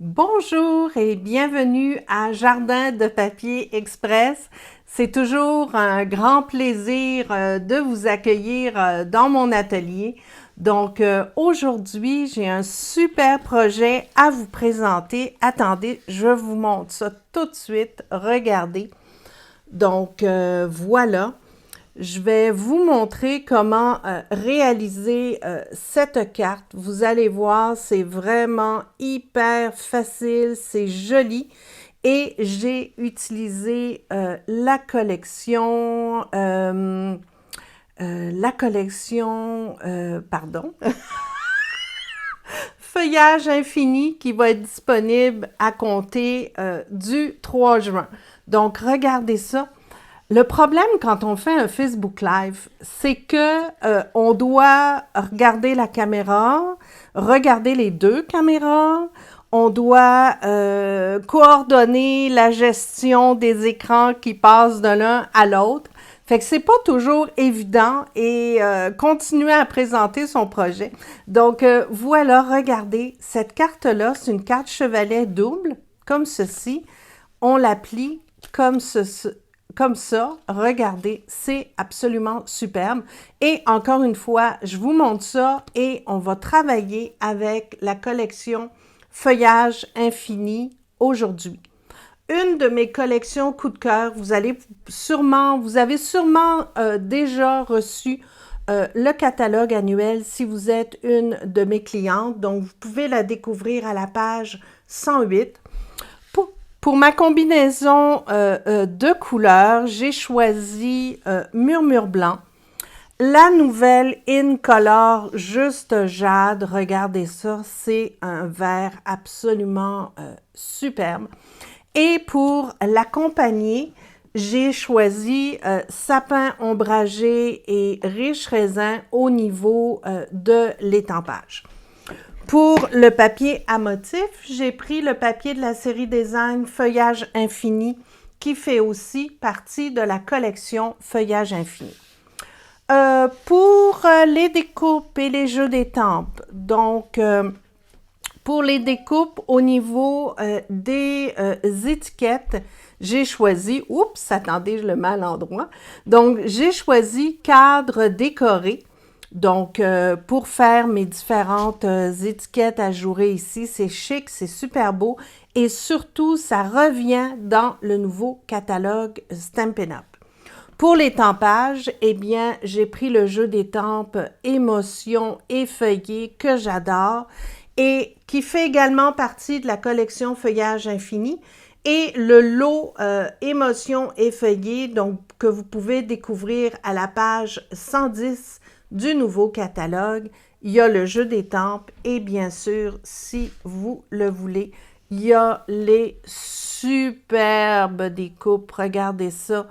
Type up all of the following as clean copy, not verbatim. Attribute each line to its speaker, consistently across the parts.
Speaker 1: Bonjour et bienvenue à Jardin de papier express. C'est toujours un grand plaisir de vous accueillir dans mon atelier. Donc aujourd'hui, j'ai un super projet à vous présenter. Attendez, je vous montre ça tout de suite. Regardez. Donc voilà. Je vais vous montrer comment réaliser cette carte. Vous allez voir, c'est vraiment hyper facile, c'est joli. Et j'ai utilisé pardon, Feuillage infini qui va être disponible à compter du 3 juin. Donc, regardez ça. Le problème quand on fait un Facebook Live, c'est que on doit regarder la caméra, regarder les deux caméras, on doit coordonner la gestion des écrans qui passent de l'un à l'autre. Fait que c'est pas toujours évident et continuer à présenter son projet. Donc voilà, regardez, cette carte-là, c'est une carte chevalet double, comme ceci. On la plie comme ça, regardez, c'est absolument superbe. Et encore une fois, je vous montre ça et on va travailler avec la collection Feuillage infini aujourd'hui. Une de mes collections coup de cœur, vous avez sûrement déjà reçu le catalogue annuel si vous êtes une de mes clientes. Donc, vous pouvez la découvrir à la page 108. Pour ma combinaison de couleurs, j'ai choisi Murmure Blanc. La nouvelle In Color Juste Jade, regardez ça, c'est un vert absolument superbe. Et pour l'accompagner, j'ai choisi Sapin ombragé et Riche Raisin au niveau de l'étampage. Pour le papier à motif, j'ai pris le papier de la série Design Feuillage Infini qui fait aussi partie de la collection Feuillage Infini. Pour les découpes et les jeux d'étampes, donc pour les découpes au niveau des étiquettes, j'ai choisi, attendez, je le mets à l'endroit, donc j'ai choisi cadre décoré. Donc, pour faire mes différentes étiquettes ajourées ici, c'est chic, c'est super beau et surtout, ça revient dans le nouveau catalogue Stampin' Up! Pour l'étampage, eh bien, j'ai pris le jeu d'étampes Émotion effeuillée que j'adore et qui fait également partie de la collection Feuillage infini et le lot Émotion effeuillée, donc que vous pouvez découvrir à la page 110 du nouveau catalogue. Il y a le jeu d'étampes et bien sûr, si vous le voulez, il y a les superbes découpes. Regardez ça,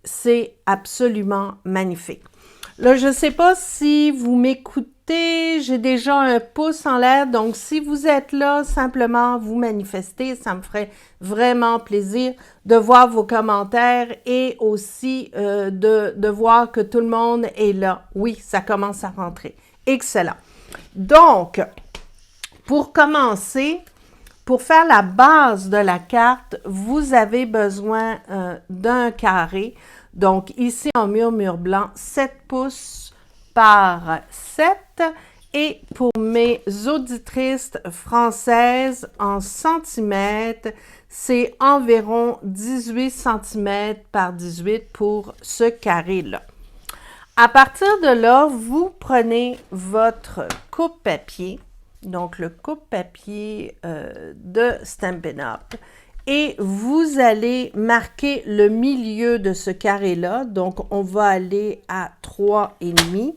Speaker 1: c'est absolument magnifique. Là, je ne sais pas si vous m'écoutez, j'ai déjà un pouce en l'air, donc si vous êtes là, simplement vous manifestez, ça me ferait vraiment plaisir de voir vos commentaires et aussi de voir que tout le monde est là. Oui, ça commence à rentrer. Excellent. Donc, pour commencer, pour faire la base de la carte, vous avez besoin d'un carré. Donc, ici, en murmure blanc, 7 pouces par 7. Et pour mes auditrices françaises, en centimètres, c'est environ 18 cm par 18 pour ce carré-là. À partir de là, vous prenez votre coupe-papier, donc le coupe-papier de Stampin' Up! Et vous allez marquer le milieu de ce carré-là. Donc, on va aller à 3,5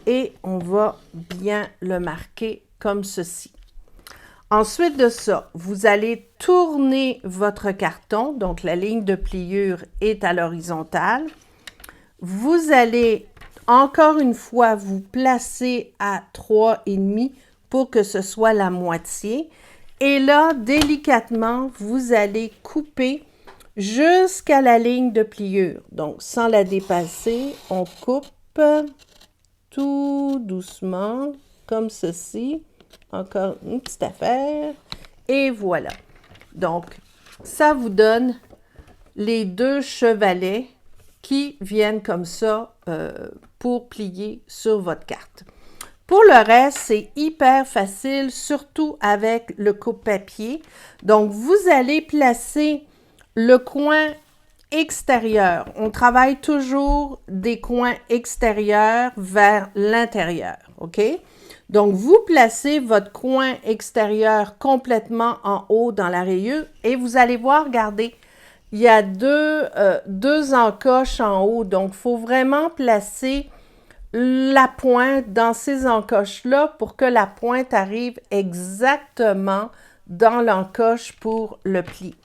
Speaker 1: et on va bien le marquer comme ceci. Ensuite de ça, vous allez tourner votre carton. Donc, la ligne de pliure est à l'horizontale. Vous allez, encore une fois, vous placer à 3,5 pour que ce soit la moitié. Et là, délicatement, vous allez couper jusqu'à la ligne de pliure. Donc, sans la dépasser, on coupe tout doucement, comme ceci. Encore une petite affaire. Et voilà. Donc, ça vous donne les 2 chevalets qui viennent comme ça pour plier sur votre carte. Pour le reste, c'est hyper facile, surtout avec le coupe-papier. Donc, vous allez placer le coin extérieur. On travaille toujours des coins extérieurs vers l'intérieur, OK? Donc, vous placez votre coin extérieur complètement en haut dans la rayure et vous allez voir, regardez, il y a deux encoches en haut. Donc, il faut vraiment placer la pointe dans ces encoches-là pour que la pointe arrive exactement dans l'encoche pour le pli.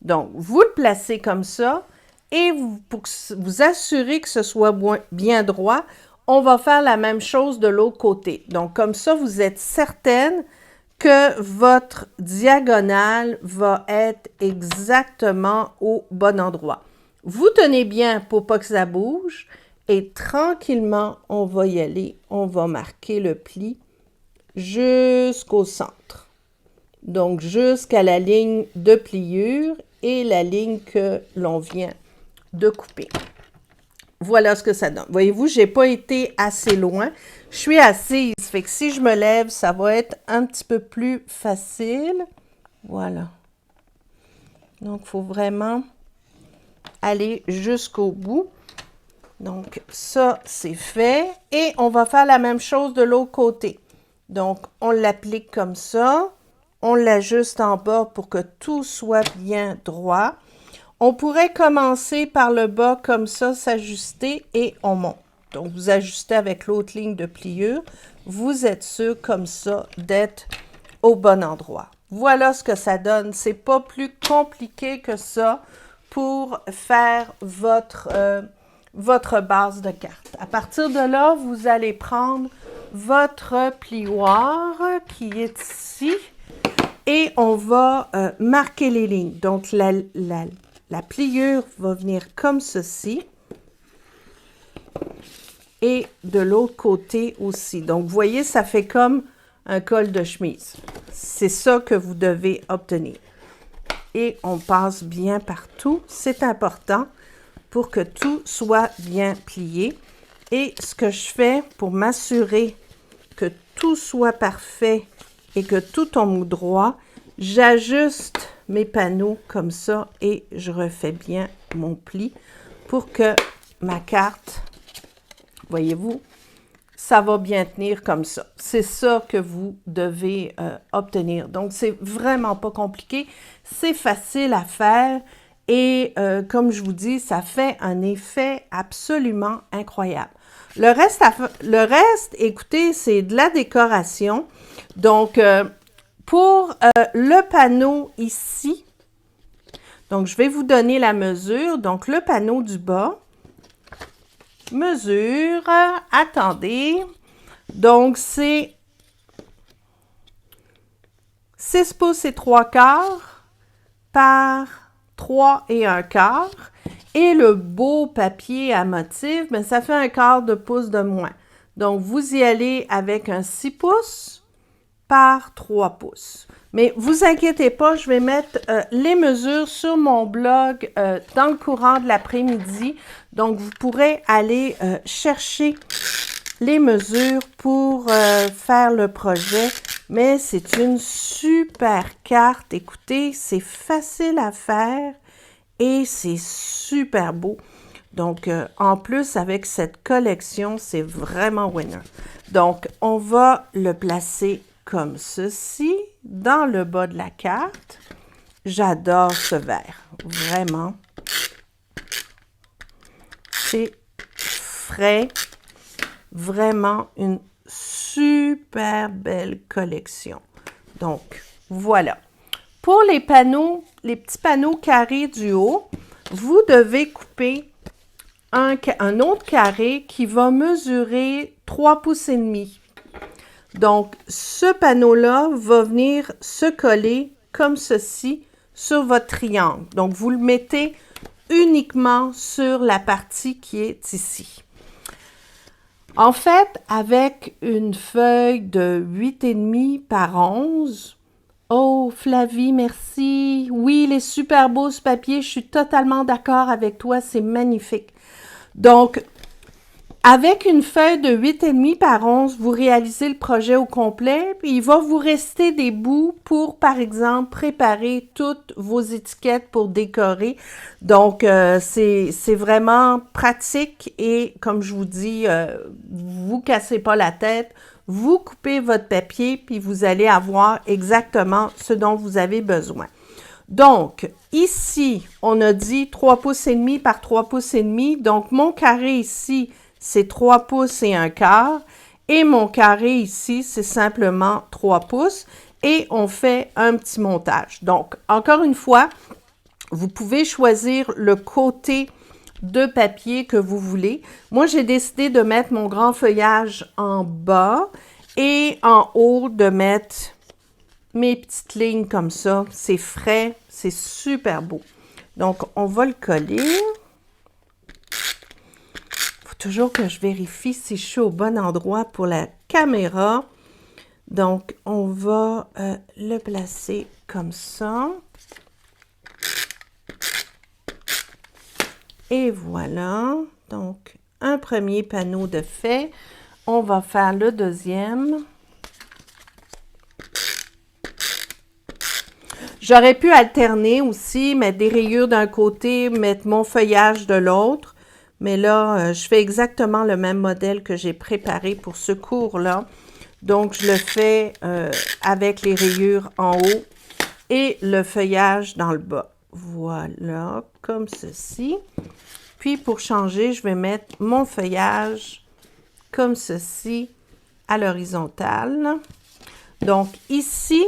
Speaker 1: Donc, vous le placez comme ça et pour vous assurer que ce soit bien droit, on va faire la même chose de l'autre côté. Donc, comme ça, vous êtes certaine que votre diagonale va être exactement au bon endroit. Vous tenez bien pour pas que ça bouge. Et tranquillement, on va y aller. On va marquer le pli jusqu'au centre. Donc, jusqu'à la ligne de pliure et la ligne que l'on vient de couper. Voilà ce que ça donne. Voyez-vous, je n'ai pas été assez loin. Je suis assise, fait que si je me lève, ça va être un petit peu plus facile. Voilà. Donc, il faut vraiment aller jusqu'au bout. Donc, ça, c'est fait. Et on va faire la même chose de l'autre côté. Donc, on l'applique comme ça. On l'ajuste en bas pour que tout soit bien droit. On pourrait commencer par le bas comme ça, s'ajuster et on monte. Donc, vous ajustez avec l'autre ligne de pliure. Vous êtes sûr comme ça d'être au bon endroit. Voilà ce que ça donne. C'est pas plus compliqué que ça pour faire votre base de carte. À partir de là, vous allez prendre votre plioir qui est ici et on va marquer les lignes. Donc, la pliure va venir comme ceci et de l'autre côté aussi. Donc, vous voyez, ça fait comme un col de chemise. C'est ça que vous devez obtenir. Et on passe bien partout. C'est important pour que tout soit bien plié. Et ce que je fais pour m'assurer que tout soit parfait et que tout tombe droit, j'ajuste mes panneaux comme ça et je refais bien mon pli pour que ma carte, voyez-vous, ça va bien tenir comme ça. C'est ça que vous devez obtenir. Donc, c'est vraiment pas compliqué. C'est facile à faire. Et comme je vous dis, ça fait un effet absolument incroyable. Le reste, écoutez, c'est de la décoration. Donc, pour le panneau ici, donc je vais vous donner la mesure. Donc, le panneau du bas, mesure, attendez. Donc, c'est 6 pouces et 3/4 par 3 et 1/4. Et le beau papier à motif, ben, ça fait 1/4 de pouce de moins. Donc, vous y allez avec un 6 pouces par 3 pouces. Mais vous inquiétez pas, je vais mettre les mesures sur mon blog dans le courant de l'après-midi. Donc, vous pourrez aller chercher les mesures pour faire le projet. Mais c'est une super carte. Écoutez, c'est facile à faire et c'est super beau. Donc, en plus, avec cette collection, c'est vraiment winner. Donc, on va le placer comme ceci, dans le bas de la carte. J'adore ce vert, vraiment. C'est frais, vraiment une super belle collection. Donc, voilà. Pour les panneaux, les petits panneaux carrés du haut, vous devez couper un autre carré qui va mesurer 3 pouces et demi. Donc, ce panneau-là va venir se coller comme ceci sur votre triangle. Donc, vous le mettez uniquement sur la partie qui est ici. En fait, avec une feuille de 8,5 par 11, Oh, Flavie, merci. Oui, il est super beau ce papier. Je suis totalement d'accord avec toi. C'est magnifique. Donc, avec une feuille de 8,5 par 11, vous réalisez le projet au complet, puis il va vous rester des bouts pour, par exemple, préparer toutes vos étiquettes pour décorer. Donc, c'est vraiment pratique et, comme je vous dis, vous cassez pas la tête, vous coupez votre papier, puis vous allez avoir exactement ce dont vous avez besoin. Donc, ici, on a dit 3 pouces et demi par 3 pouces et demi. Donc, mon carré ici, c'est 3 pouces et un quart. Et mon carré ici, c'est simplement 3 pouces. Et on fait un petit montage. Donc, encore une fois, vous pouvez choisir le côté de papier que vous voulez. Moi, j'ai décidé de mettre mon grand feuillage en bas et en haut de mettre mes petites lignes comme ça. C'est frais, c'est super beau. Donc, on va le coller. Faut toujours que je vérifie si je suis au bon endroit pour la caméra. Donc, on va le placer comme ça. Et voilà. Donc, un premier panneau de fait. On va faire le deuxième. J'aurais pu alterner aussi, mettre des rayures d'un côté, mettre mon feuillage de l'autre. Mais là, je fais exactement le même modèle que j'ai préparé pour ce cours-là. Donc, je le fais avec les rayures en haut et le feuillage dans le bas. Voilà, comme ceci. Puis, pour changer, je vais mettre mon feuillage comme ceci à l'horizontale. Donc, ici,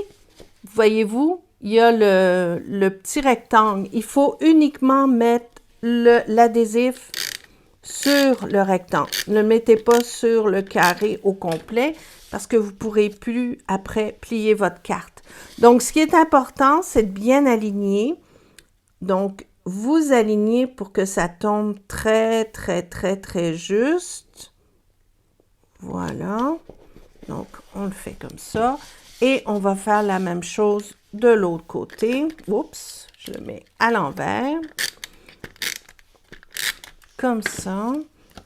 Speaker 1: voyez-vous, il y a le petit rectangle. Il faut uniquement mettre l'adhésif sur le rectangle. Ne le mettez pas sur le carré au complet parce que vous ne pourrez plus après plier votre carte. Donc, ce qui est important, c'est de bien aligner. Donc, vous alignez pour que ça tombe très, très, très, très juste. Voilà. Donc, on le fait comme ça. Et on va faire la même chose de l'autre côté. Oups, je le mets à l'envers. Comme ça.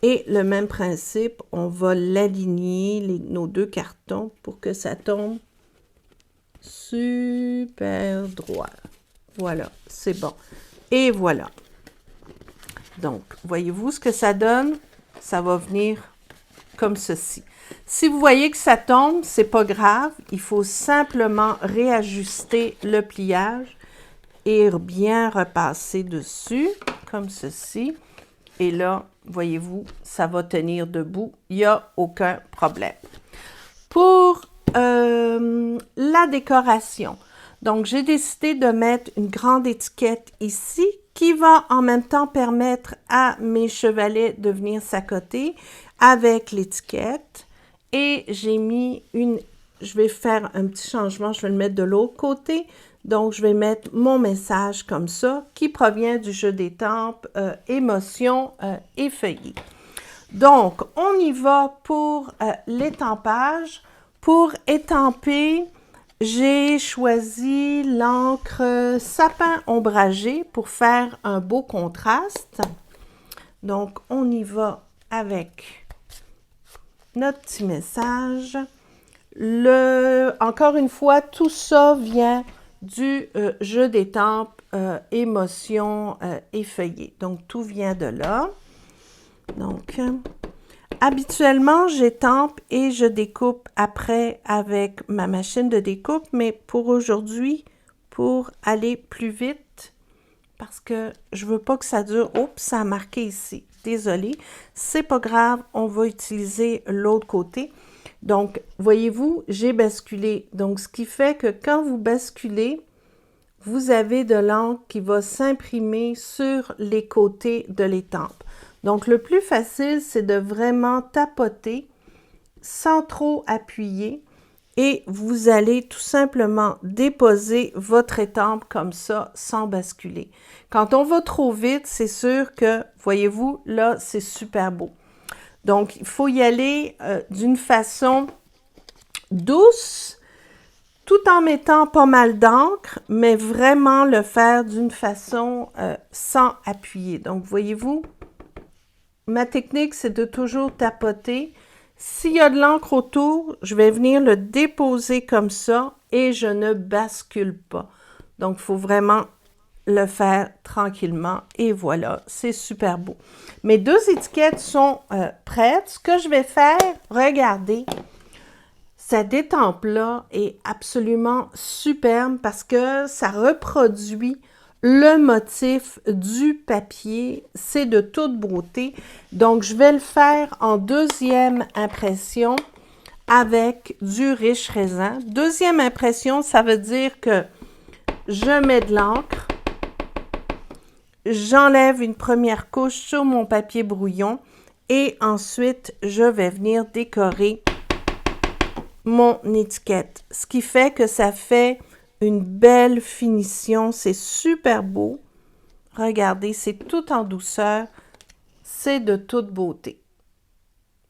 Speaker 1: Et le même principe, on va l'aligner, nos deux cartons, pour que ça tombe super droit. Voilà, c'est bon. Et voilà. Donc, voyez-vous ce que ça donne? Ça va venir comme ceci. Si vous voyez que ça tombe, c'est pas grave. Il faut simplement réajuster le pliage et bien repasser dessus, comme ceci. Et là, voyez-vous, ça va tenir debout. Il n'y a aucun problème. Pour la décoration, donc j'ai décidé de mettre une grande étiquette ici qui va en même temps permettre à mes chevalets de venir s'accoter avec l'étiquette. Et j'ai mis je vais faire un petit changement, je vais le mettre de l'autre côté. Donc, je vais mettre mon message comme ça, qui provient du jeu d'étampes émotions effeuillées. Donc, on y va pour l'étampage. Pour étamper, j'ai choisi l'encre sapin ombragé pour faire un beau contraste. Donc, on y va avec notre petit message. Encore une fois, tout ça vient du jeu d'étampes émotions effeuillées. Donc, tout vient de là. Donc, habituellement, j'étampe et je découpe après avec ma machine de découpe, mais pour aujourd'hui, pour aller plus vite, parce que je veux pas que ça dure. Oups, ça a marqué ici. Désolée. C'est pas grave, on va utiliser l'autre côté. Donc, voyez-vous, j'ai basculé. Donc, ce qui fait que quand vous basculez, vous avez de l'encre qui va s'imprimer sur les côtés de l'étampe. Donc, le plus facile, c'est de vraiment tapoter sans trop appuyer et vous allez tout simplement déposer votre étampe comme ça sans basculer. Quand on va trop vite, c'est sûr que, voyez-vous, là, c'est super beau. Donc, il faut y aller d'une façon douce tout en mettant pas mal d'encre, mais vraiment le faire d'une façon sans appuyer. Donc, voyez-vous, ma technique, c'est de toujours tapoter. S'il y a de l'encre autour, je vais venir le déposer comme ça et je ne bascule pas. Donc, il faut vraiment le faire tranquillement et voilà, c'est super beau. Mes deux étiquettes sont prêtes. Ce que je vais faire, regardez, cette étampe-là est absolument superbe parce que ça reproduit le motif du papier. C'est de toute beauté. Donc, je vais le faire en deuxième impression avec du riche raisin. Deuxième impression, ça veut dire que je mets de l'encre, j'enlève une première couche sur mon papier brouillon et ensuite, je vais venir décorer mon étiquette. Ce qui fait que ça fait une belle finition. C'est super beau. Regardez, c'est tout en douceur. C'est de toute beauté.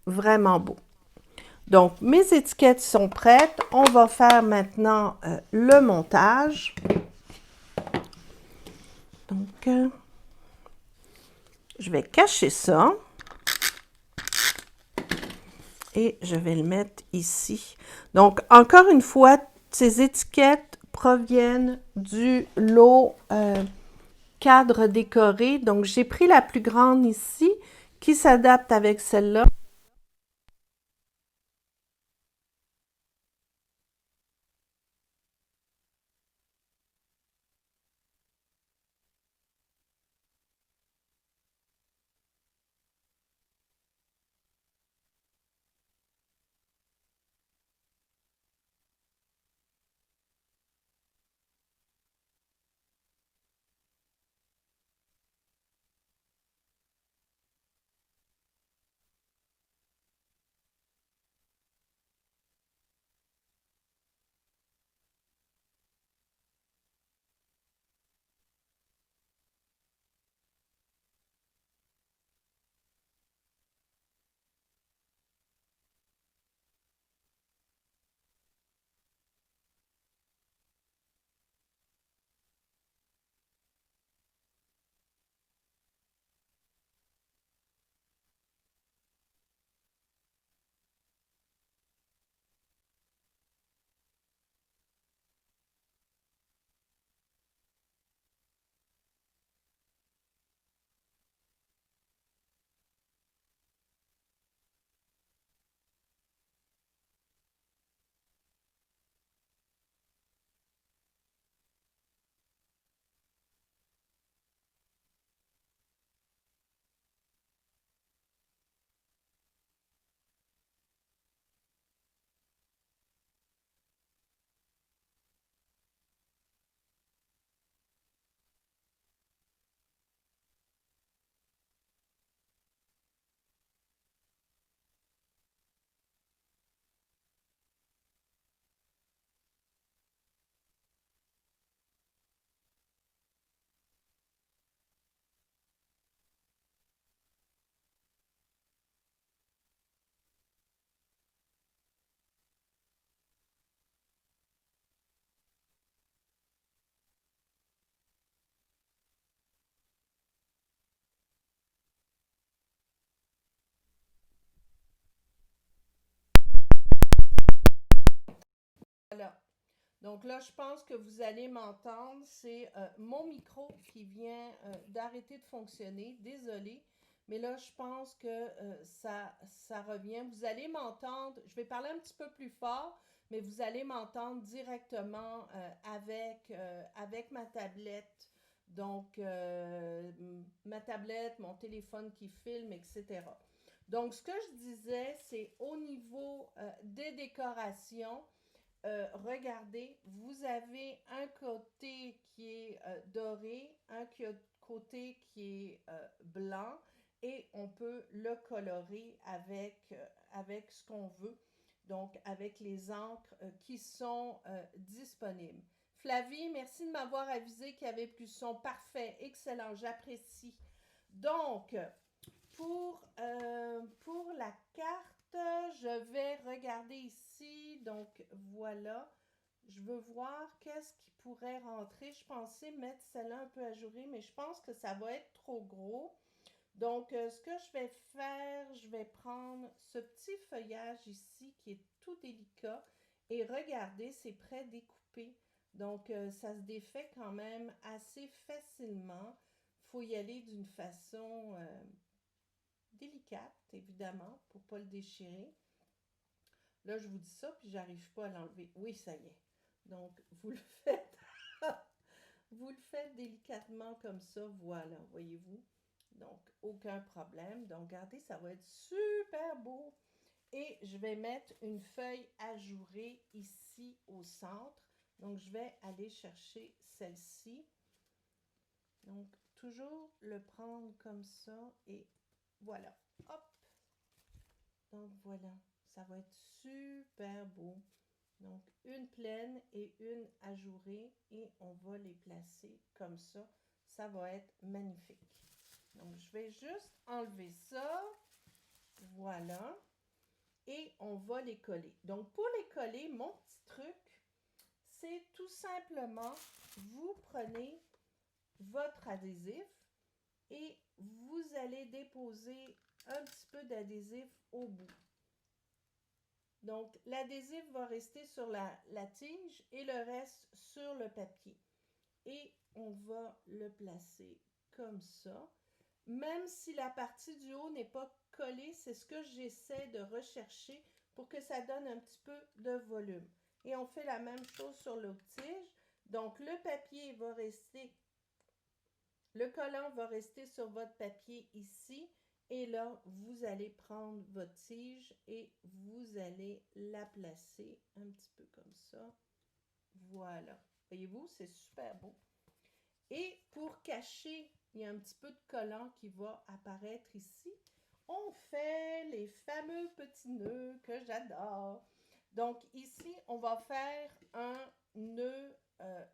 Speaker 1: Vraiment beau. Donc, mes étiquettes sont prêtes. On va faire maintenant le montage. Donc, je vais cacher ça. Et je vais le mettre ici. Donc, encore une fois, ces étiquettes proviennent du lot cadre décoré. Donc, j'ai pris la plus grande ici qui s'adapte avec celle-là. Voilà. Donc là, je pense que vous allez m'entendre. C'est mon micro qui vient d'arrêter de fonctionner. Désolée. Mais là, je pense que ça revient. Vous allez m'entendre. Je vais parler un petit peu plus fort, mais vous allez m'entendre directement avec ma tablette. Donc, ma tablette, mon téléphone qui filme, etc. Donc, ce que je disais, c'est au niveau des décorations. Regardez, vous avez un côté qui est doré, un côté qui est blanc et on peut le colorer avec ce qu'on veut, donc avec les encres qui sont disponibles. Flavie, merci de m'avoir avisé qu'il y avait plus de son. Parfait, excellent, j'apprécie. Donc, pour la carte, je vais regarder ici. Donc, voilà. Je veux voir qu'est-ce qui pourrait rentrer. Je pensais mettre celle-là un peu ajourée, mais je pense que ça va être trop gros. Donc, ce que je vais faire, je vais prendre ce petit feuillage ici qui est tout délicat et regardez, c'est prêt découpé. Donc, ça se défait quand même assez facilement. Il faut y aller d'une façon délicate, évidemment, pour ne pas le déchirer. Là, je vous dis ça, puis j'arrive pas à l'enlever. Oui, ça y est. Donc, vous le faites, vous le faites délicatement comme ça, voilà, voyez-vous. Donc, aucun problème. Donc, regardez, ça va être super beau. Et je vais mettre une feuille ajourée ici au centre. Donc, je vais aller chercher celle-ci. Donc, toujours le prendre comme ça et voilà. Hop! Donc, voilà. Ça va être super beau. Donc, une pleine et une ajourée et on va les placer comme ça. Ça va être magnifique. Donc, je vais juste enlever ça. Voilà. Et on va les coller. Donc, pour les coller, mon petit truc, c'est tout simplement, vous prenez votre adhésif et vous allez déposer un petit peu d'adhésif au bout. Donc, l'adhésif va rester sur la tige et le reste sur le papier. Et on va le placer comme ça. Même si la partie du haut n'est pas collée, c'est ce que j'essaie de rechercher pour que ça donne un petit peu de volume. Et on fait la même chose sur l'autre tige. Donc, le papier va rester, le collant va rester sur votre papier ici. Et là, vous allez prendre votre tige et vous allez la placer un petit peu comme ça. Voilà. Voyez-vous, c'est super beau. Et pour cacher, il y a un petit peu de collant qui va apparaître ici. On fait les fameux petits nœuds que j'adore. Donc ici, on va faire un nœud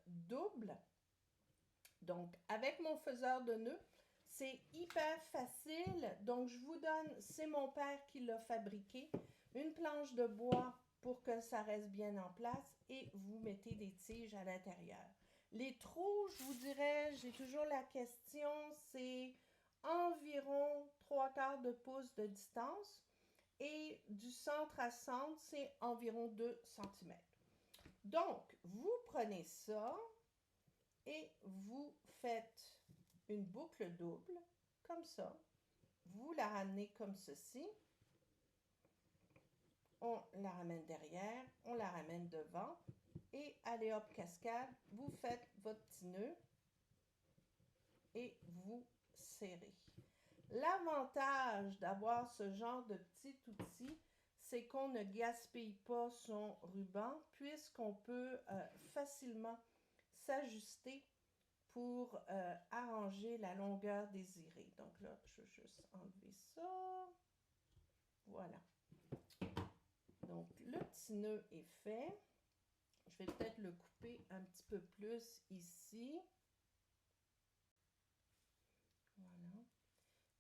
Speaker 1: double. Donc avec mon faiseur de nœuds, c'est hyper facile. Donc je vous donne, c'est mon père qui l'a fabriqué, une planche de bois pour que ça reste bien en place et vous mettez des tiges à l'intérieur. Les trous, je vous dirais, j'ai toujours la question, c'est environ 3/4 de pouce de distance et du centre à centre, c'est environ 2 cm. Donc, vous prenez ça et vous faites une boucle double, comme ça. Vous la ramenez comme ceci. On la ramène derrière, on la ramène devant. Et allez hop, cascade, vous faites votre petit nœud et vous serrez. L'avantage d'avoir ce genre de petit outil, c'est qu'on ne gaspille pas son ruban puisqu'on peut facilement s'ajuster pour arranger la longueur désirée. Donc là, je vais juste enlever ça. Voilà. Donc, le petit nœud est fait. Je vais peut-être le couper un petit peu plus ici. Voilà.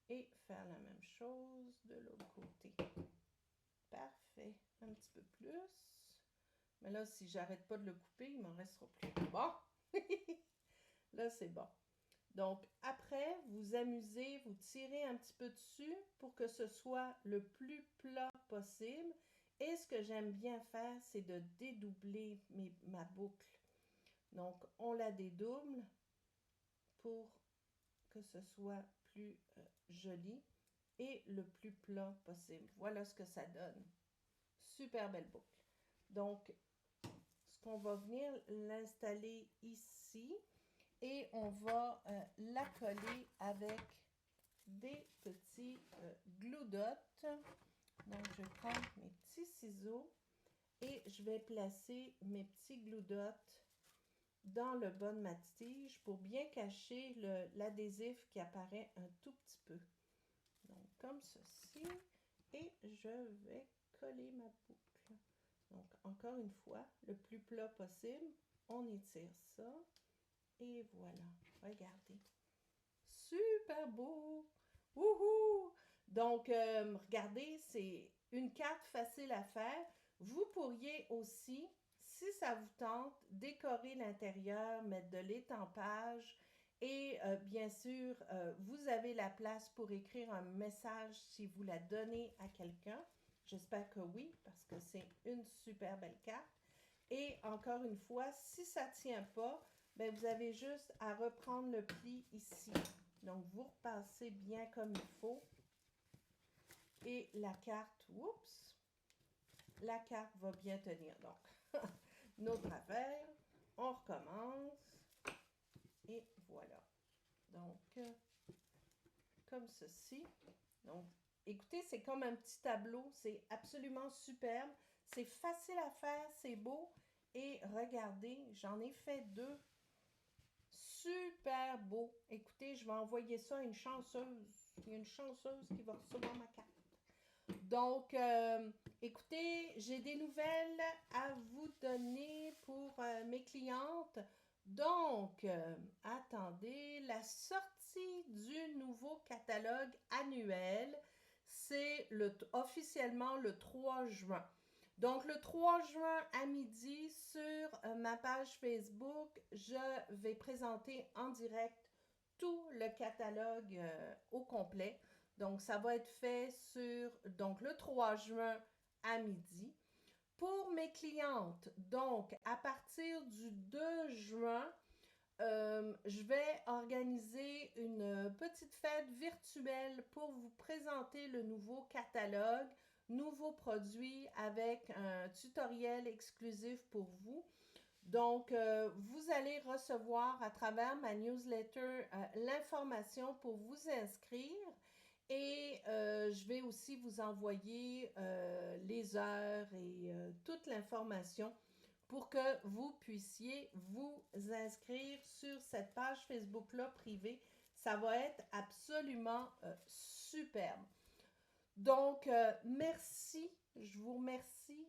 Speaker 1: Et faire la même chose de l'autre côté. Parfait. Un petit peu plus. Mais là, si j'arrête pas de le couper, il m'en restera plus. Bon. Là, c'est bon. Donc, après, vous amusez, vous tirez un petit peu dessus pour que ce soit le plus plat possible. Et ce que j'aime bien faire, c'est de dédoubler ma boucle. Donc, on la dédouble pour que ce soit plus joli et le plus plat possible. Voilà ce que ça donne. Super belle boucle. Donc, ce qu'on va venir l'installer ici et on va la coller avec des petits glue dots. Donc, je vais prendre mes petits ciseaux et je vais placer mes petits glue dots dans le bas de ma tige pour bien cacher l'adhésif qui apparaît un tout petit peu. Donc, comme ceci. Et je vais coller ma boucle. Donc, encore une fois, le plus plat possible. On étire ça. Et voilà. Regardez. Super beau! Wouhou! Donc, regardez, c'est une carte facile à faire. Vous pourriez aussi, si si ça vous tente, décorer l'intérieur, mettre de l'étampage et bien sûr, vous avez la place pour écrire un message si vous la donnez à quelqu'un. J'espère que oui, parce que c'est une super belle carte. Et encore une fois, si ça ne tient pas, ben vous avez juste à reprendre le pli ici. Donc, vous repassez bien comme il faut. Et la carte, oups, la carte va bien tenir. Donc, notre affaire, on recommence. Et voilà. Donc, comme ceci. Donc, écoutez, c'est comme un petit tableau. C'est absolument superbe. C'est facile à faire, c'est beau. Et regardez, j'en ai fait 2. Super beau. Écoutez, je vais envoyer ça à une chanceuse. Il y a une chanceuse qui va recevoir ma carte. Donc, écoutez, j'ai des nouvelles à vous donner pour mes clientes. Donc, attendez, la sortie du nouveau catalogue annuel, c'est officiellement le 3 juin. Donc, le 3 juin à midi, sur ma page Facebook, je vais présenter en direct tout le catalogue au complet. Donc, ça va être fait donc, le 3 juin à midi. Pour mes clientes, donc, à partir du 2 juin, je vais organiser une petite fête virtuelle pour vous présenter le nouveau catalogue, nouveaux produits avec un tutoriel exclusif pour vous. Donc, vous allez recevoir à travers ma newsletter l'information pour vous inscrire et je vais aussi vous envoyer les heures et toute l'information pour que vous puissiez vous inscrire sur cette page Facebook-là privée. Ça va être absolument superbe. Donc, merci, je vous remercie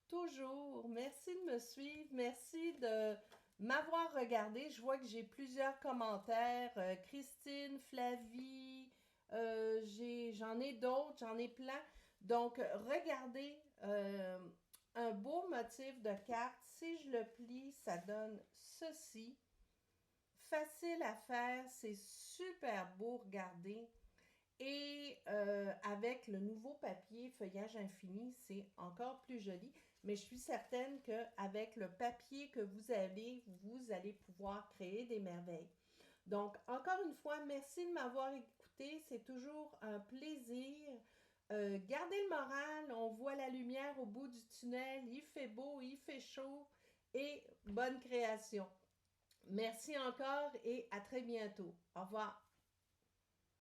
Speaker 1: toujours. Merci de me suivre, merci de m'avoir regardé. Je vois que j'ai plusieurs commentaires. Christine, Flavie, j'en ai d'autres, j'en ai plein. Donc, regardez, un beau motif de carte. Si je le plie, ça donne ceci. Facile à faire, c'est super beau, regardez. Et avec le nouveau papier feuillage infini, c'est encore plus joli. Mais je suis certaine qu'avec le papier que vous allez pouvoir créer des merveilles. Donc, encore une fois, merci de m'avoir écouté. C'est toujours un plaisir. Gardez le moral. On voit la lumière au bout du tunnel. Il fait beau, il fait chaud. Et bonne création. Merci encore et à très bientôt. Au revoir.